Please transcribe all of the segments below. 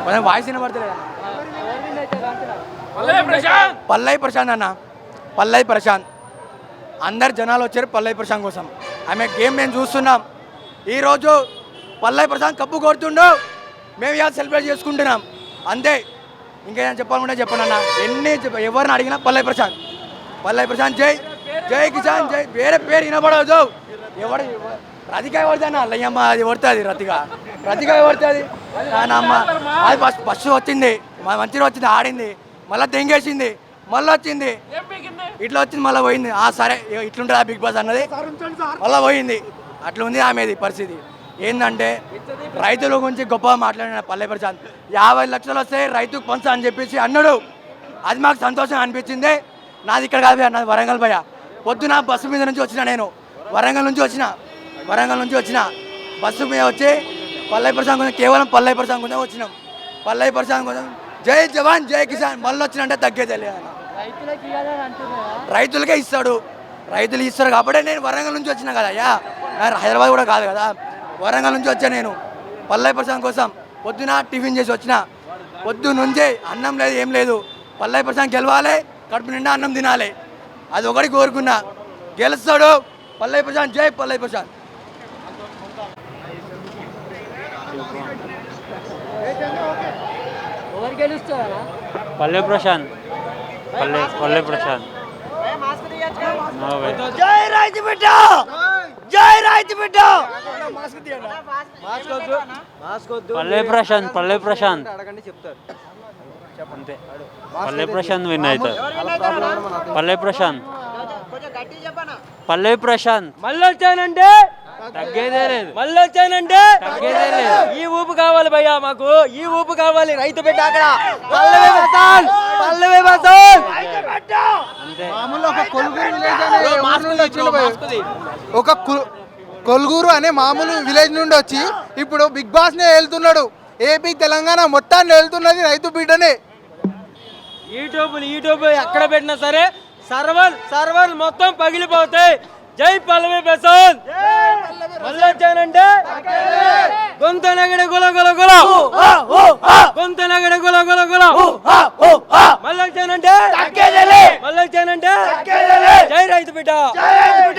కొంచెం వాయిస్ వినబడతలేదు. పల్లవి ప్రశాంత్ అన్న, పల్లవి ప్రశాంత్. అందరు జనాలు వచ్చారు పల్లవి ప్రశాంత్ కోసం. ఆమె గేమ్ మేము చూస్తున్నాం. ఈరోజు పల్లవి ప్రశాంత్ కప్పు కొడుతుండో మేము ఇవాళ సెలబ్రేట్ చేసుకుంటున్నాం అంతే. ఇంకేమైనా చెప్పాలనుకుంటే చెప్పండి. ఎవరిని అడిగినా పల్లవి ప్రశాంత్, పల్లవి ప్రశాంత్ జై, జై కిసాన్ జై. వేరే పేరు వినబడదు. ఎవడు రతిక పడుతుంది అల్లయ్యమ్మ, అది పడుతుంది రతిక పడుతుంది అమ్మ. అది ఫస్ట్ వచ్చింది, మంచిగా వచ్చింది, ఆడింది, మళ్ళీ దెంగేసింది, మళ్ళీ వచ్చింది, ఇట్లా వచ్చింది, మళ్ళీ పోయింది. సరే ఇట్లుంటుంది బిగ్ బాస్ అన్నది, మళ్ళీ పోయింది. అట్లా ఉంది ఆమెది పరిస్థితి. ఏంటంటే రైతుల గురించి గొప్పగా మాట్లాడిన పల్లవి ప్రశాంత్ 50 లక్షలు వస్తే రైతుకు పంచ అని చెప్పేసి అన్నాడు. అది మాకు సంతోషం అనిపించింది. నాది ఇక్కడ కాదు, నాది వరంగల్ భయ. పొద్దున బస్సు మీద నుంచి వచ్చిన, నేను వరంగల్ నుంచి వచ్చిన బస్సు మీద వచ్చి పల్లవి ప్రశాంత్ కోసం, కేవలం పల్లవి ప్రశాంత్ కోసం వచ్చినాం. పల్లవి ప్రశాంత్ కోసం జై జవాన్ జై కిసాన్. మళ్ళీ వచ్చినంటే తగ్గేదే లేదు. రైతులకే ఇస్తాడు, రైతులు ఇస్తారు కాబట్టి నేను వరంగల్ నుంచి వచ్చినా కదా అయ్యా, హైదరాబాద్ కూడా కాదు కదా, వరంగల్ నుంచి వచ్చా నేను పల్లవి ప్రశాంత్ కోసం. పొద్దున టిఫిన్ చేసి వచ్చిన, పొద్దు నుంచి అన్నం లేదు ఏం లేదు. పల్లవి ప్రశాంత్ గెలవాలి, కడుపు నిండా అన్నం తినాలి, అది ఒకటి కోరుకున్నా. గెలుస్తాడు పల్లవి ప్రశాంత్ జై పల్లవి ప్రశాంత్. పల్లవి ప్రశాంత్, పల్లవి ప్రశాంత్. జై రైతు బిడ్డ, జై రైతు బిడ్డ. పల్లవి ప్రశాంత్, పల్లవి ప్రశాంత్ అంతే. పల్లవి ప్రశాంత్ విన్ అవుతారు. పల్లవి ప్రశాంత్, పల్లవి ప్రశాంత్. మళ్ళీ వచ్చానంటే తగ్గేదే లేదు, మళ్ళీ వచ్చానంటే తగ్గేదే లేదు. ఈ ఊపు కావాలి భయ్యా, మాకు ఈ ఊపు కావాలి. రైతు బిడ్డ అక్కడ పల్లవి ప్రశాంత్, పల్లవి ప్రశాంత్ అంతే. ఒక కొల్గూరు అనే మామూలు విలేజ్ నుండి వచ్చి ఇప్పుడు బిగ్ బాస్ నే వెళ్తున్నాడు. ఏపీ తెలంగాణ మొత్తాన్ని వెళ్తున్నది రైతు బిడ్డనే. యూట్యూబ్ ఎక్కడ పెట్టినా సరే సర్వర్ మొత్తం పగిలిపోతాయి. జై పల్లవి ప్రశాంత్. మళ్ళీ వచ్చానంటే గొంత నగడ గుల గుల గుల, గొంత నగడ గుల గుల గుల. మళ్ళీ వచ్చానంటే జై రైతు బిడ్డ,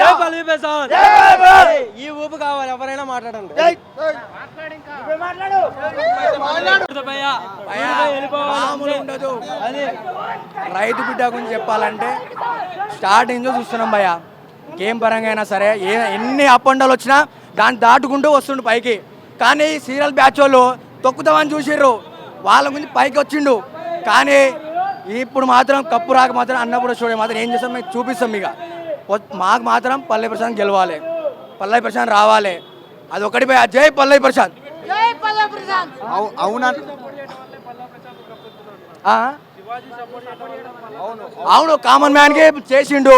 జై పల్లవి ప్రశాంత్. ఈ ఊపు కావాలి, ఎవరైనా మాట్లాడండి. రైతు బిడ్డ గురించి చెప్పాలంటే స్టార్టింగ్ చూస్తున్నాం భయ్య. గేమ్ పరంగా అయినా సరే ఎన్ని అప్ అండ్ డౌన్లు వచ్చినా దాన్ని దాటుకుంటూ వస్తుండు పైకి. కానీ సీరియల్ బ్యాచ్ వాళ్ళు తొక్కుతామని చూసిర్రు, వాళ్ళ గురించి పైకి వచ్చిండు. కానీ ఇప్పుడు మాత్రం కప్పు రాక మాత్రం అన్నప్పుడు చూడే మాత్రం ఏం చేస్తాం మీకు చూపిస్తాం. ఇక మాకు మాత్రం పల్లవి ప్రశాంత్ గెలవాలి, పల్లవి ప్రశాంత్ రావాలి, అది ఒకటి భయ్య. జై పల్లవి ప్రశాంత్. అవునా? అవును, కామన్ మ్యాన్ కి చేసిండు.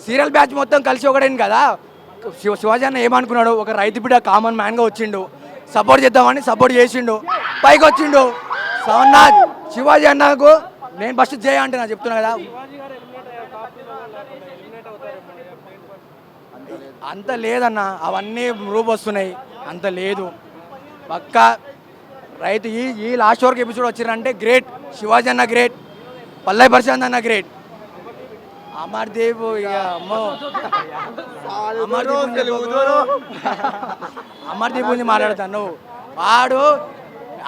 సీరియల్ బ్యాచ్ మొత్తం కలిసి ఒకటైంది కదా. శివాజీ అన్న ఏమనుకున్నాడు, ఒక రైతు బిడ్డ కామన్ మ్యాన్ గా వచ్చిండు, సపోర్ట్ చేద్దామని సపోర్ట్ చేసిండు, పైకి వచ్చిండు. సవన్నాథ్ శివాజీ అన్నకు నేను ఫస్ట్ జై అంటే నా చెప్తున్నా కదా. అంత లేదన్న, అవన్నీ రూప్ వస్తున్నాయి, అంత లేదు. పక్క రైతు ఈ లాస్ట్ వరకు ఎపిసోడ్ వచ్చిరంటే గ్రేట్. శివాజీ అన్న గ్రేట్, పల్లవి ప్రశాంత్ అన్న గ్రేట్. అమర్దీప్ అమర్దీప్ గురించి మాట్లాడతాను. వాడు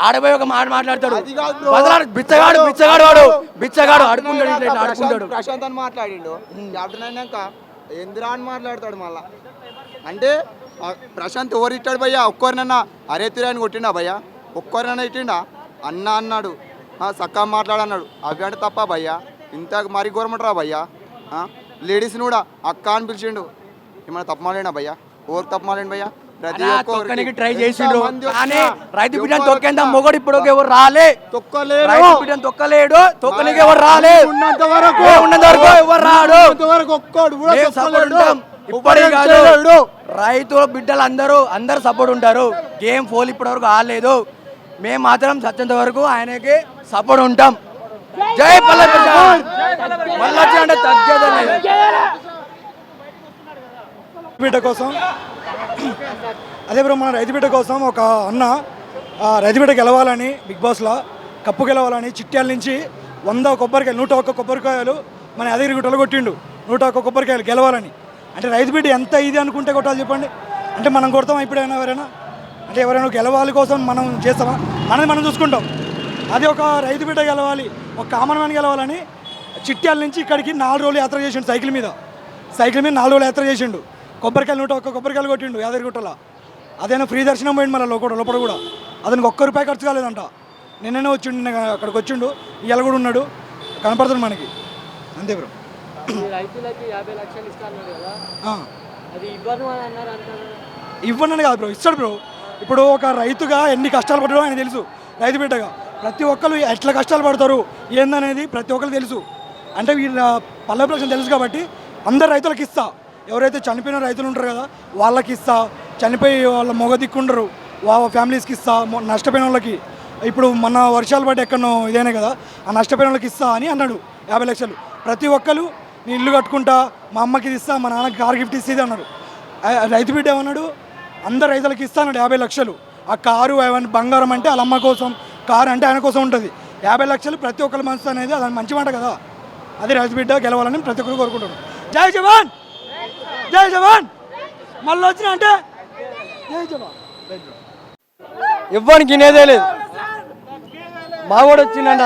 ఆడపోయి ఒక మాట మాట్లాడతాడు, బిచ్చగాడు బిచ్చగాడు వాడు బిచ్చగాడు ఆడుకుంటాడు. ప్రశాంత్ అని మాట్లాడిండు, క్యాప్టెన్ అయినాక ఎందురా అని మాట్లాడతాడు మళ్ళా. అంటే ప్రశాంత్ ఎవరు ఇట్టాడు భయ్యా? ఒక్కరినన్నా అరే తిరాని కొట్టిండా భయ్యా? ఒక్కరినన్నా ఇట్టిండా? అన్న అన్నాడు, సక్కా మాట్లాడన్నాడు. అవి అంటే తప్ప భయ్యా? ఇంత మరీ గవర్నమెంట్ భయ్యా? లేడీస్ని కూడా అక్క అని పిలిచిండు. ఏమైనా తప్పు మాలేనా భయ్యా? ఎవరు తప్పు మాలేండి భయ్యా? ప్రతి ఒక్కరికి ట్రై చేసిండు. కానీ రైతు బిడ్డను తొక్కేంత మొగడు ఇప్పుడు ఎవరు రాలే, రైతు బిడ్డను తొక్కలేడు, తొక్కనికి ఎవరు రాలే, ఉన్నంత వరకు ఎవరు రాడు. ఇప్పటి కాదు, రైతు బిడ్డలు అందరూ సపోర్ట్ ఉంటారు. గేమ్ ఫోల్ ఇప్పటి వరకు ఆడలేదు. మేము మాత్రం సత్యంత వరకు ఆయనకి సపోర్ట్ ఉంటాం. జై పల్లవి ప్రశాంత్. మళ్ళీ అంటే తగ్గేదని బిడ్డ కోసం, అదే బ్రో మన రైతు బిడ్డ కోసం ఒక అన్న రైతుబిడ్డ గెలవాలని బిగ్ బాస్లో కప్పు గెలవాలని చిట్యాల నుంచి 100 కొబ్బరికాయలు 101 కొబ్బరికాయలు మన యాదగిరిగుట్టలో కొట్టిండు. 101 కొబ్బరికాయలు గెలవాలని. అంటే రైతుబిడ్డ ఎంత ఇది అనుకుంటే కొట్టాలి చెప్పండి. అంటే మనం కొడతామా ఇప్పుడైనా ఎవరైనా? అంటే ఎవరైనా గెలవాలి కోసం మనం చేస్తామా? మనది మనం చూసుకుంటాం. అది ఒక రైతుబిడ్డ గెలవాలి, ఒక కామన్ మ్యాన్ గెలవాలని చిట్యాల నుంచి ఇక్కడికి 4 రోజులు యాత్ర చేసిండు. సైకిల్ మీద 4 రోజులు యాత్ర చేసిండు. కొబ్బరికాయలు 101 కొబ్బరికాయలు కొట్టిండు యాదగిరిగుట్టలో. అదైనా ఫ్రీ దర్శనం పోయింది మన లోపల కూడా. అతనికి ₹1 ఖర్చు కాలేదంట. నిన్ననే వచ్చిండు, నిన్న అక్కడికి వచ్చిండు. ఇవాళ కూడా ఉన్నాడు, కనపడుతుంది మనకి. అంతే బ్రో. రైతులకి 50 లక్షలు ఇస్తాను కదా, ఆ. అది ఇవ్వను అని అన్నారు అంటారు. ఇవ్వనని కాదు బ్రో, ఇస్తాడు బ్రో. ఇప్పుడు ఒక రైతుగా ఎన్ని కష్టాలు పడడం ఆయన తెలుసు. రైతు బిడ్డగా ప్రతి ఒక్కరు ఎట్లా కష్టాలు పడతారు ఏందనేది ప్రతి ఒక్కరు తెలుసు. అంటే వీళ్ళ పల్లె ప్రశ్న తెలుసు కాబట్టి అందరు రైతులకు ఇస్తా. ఎవరైతే చనిపోయిన రైతులు ఉంటారు కదా వాళ్ళకి ఇస్తా, చనిపోయి వాళ్ళ మొగ దిక్కుండరు వాళ్ళ ఫ్యామిలీస్కి ఇస్తా, నష్టపోయిన వాళ్ళకి. ఇప్పుడు మన వర్షాలు పట్టి ఎక్కడో ఇదేనే కదా, ఆ నష్టపోయిన వాళ్ళకి ఇస్తా అని అన్నాడు. 50 లక్షలు ప్రతి ఒక్కరు నేను ఇల్లు కట్టుకుంటా, మా అమ్మకి ఇది ఇస్తా, మా నాన్నకి కార్ గిఫ్ట్ ఇస్తుంది అన్నాడు. రైతు బిడ్డ ఏమన్నాడు, అందరు రైతులకు ఇస్తా అన్నాడు 50 లక్షలు. ఆ కారు అవన్నీ బంగారం అంటే వాళ్ళ అమ్మ కోసం, కారు అంటే ఆయన కోసం ఉంటుంది. 50 లక్షలు ప్రతి ఒక్కరి మనసు అనేది అది మంచి మాట కదా. అది రైతు బిడ్డ గెలవాలని ప్రతి ఒక్కరు కోరుకుంటారు. జై జవాన్, జై జవాన్. మళ్ళీ వచ్చిన అంటే జై జవాన్. ఇవ్వడానికి వినేదే లేదు. మా కూడా వచ్చిండ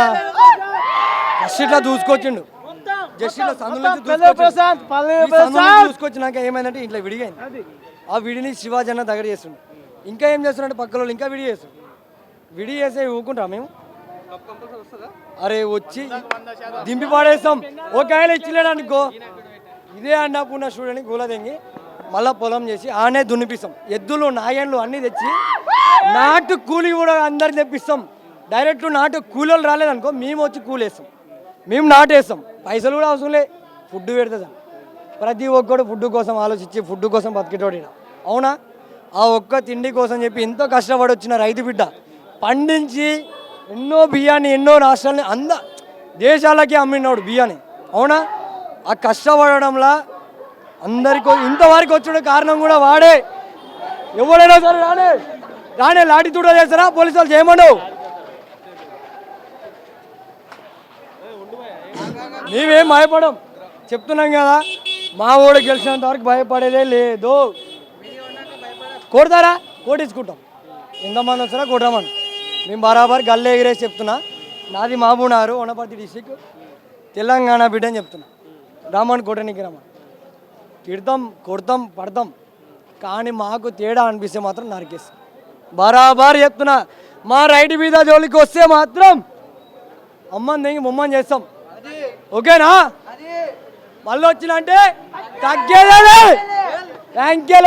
జస్ట్ ఇట్లా చూసుకొచ్చిండు. జస్ట్ ఇట్లా చూసుకొచ్చినాక ఏమైందంటే ఇంట్లో విడిగైంది. ఆ విడిని శివాజీ అన్న దగ్గర చేస్తుండు. ఇంకా ఏం చేస్తున్నాడు, పక్కన వాళ్ళు ఇంకా విడి చేస్తుండు. విడి చేసే ఊరుకుంటాం మేము? అరే వచ్చి దింపి పాడేస్తాం. ఒక ఆయన ఇచ్చిలేడు అనుకో, ఇదే అన్నపూర్ణ చూడని గూల తెంగి మళ్ళీ పొలం చేసి ఆనే దున్నిపిస్తాం. ఎద్దులు నాయన్లు అన్నీ తెచ్చి నాటు కూలి కూడా అందరికి తెప్పిస్తాం. డైరెక్ట్ నాటు కూలీలు రాలేదనుకో మేము వచ్చి కూలేస్తాం, మేము నాటేస్తాం. పైసలు కూడా అవసరం లే, ఫుడ్ పెడుతుంది. ప్రతి ఒక్కడు ఫుడ్ కోసం ఆలోచించి ఫుడ్ కోసం బతికేటోడు. అవునా? ఆ ఒక్క తిండి కోసం చెప్పి ఎంతో కష్టపడి వచ్చిన రైతు బిడ్డ పండించి ఎన్నో బియ్యాన్ని ఎన్నో రాష్ట్రాలని దేశాలకి అమ్మినాడు బియ్యాన్ని. అవునా? ఆ కష్టపడడంలా అందరికీ ఇంతవరకు వచ్చిన కారణం కూడా వాడే. ఎవడైనా సరే రానే లాఠీ తూడ చేస్తారా పోలీసు వాళ్ళు చేయమన్నావు. మేమేం భయపడం, చెప్తున్నాం కదా. మా ఓడి గెలిచినంత వరకు భయపడేదే లేదు. కొడతారా కోటించుకుంటాం, ఎంతమంది వస్తారా కొట్టమని. మేము బరాబర్ గల్లే ఎగిరేసి చెప్తున్నా. నాది మహబూబ్నగర్, వనపర్తి డిస్టిక్, తెలంగాణ బిడ్డ అని చెప్తున్నా. రామన్ కొట్టనికి రమ్మని తిడతాం, కొడతాం, పడతాం. కానీ మాకు తేడా అనిపిస్తే మాత్రం నరికేస్తాం. బరాబర్ చెప్తున్నా. మా రైట్ మీద జోలికి వస్తే మాత్రం అమ్మని దిగి బొమ్మని చేస్తాం. ఓకేనా? మళ్ళీ వచ్చినంటే తగ్గేదే. Thank you.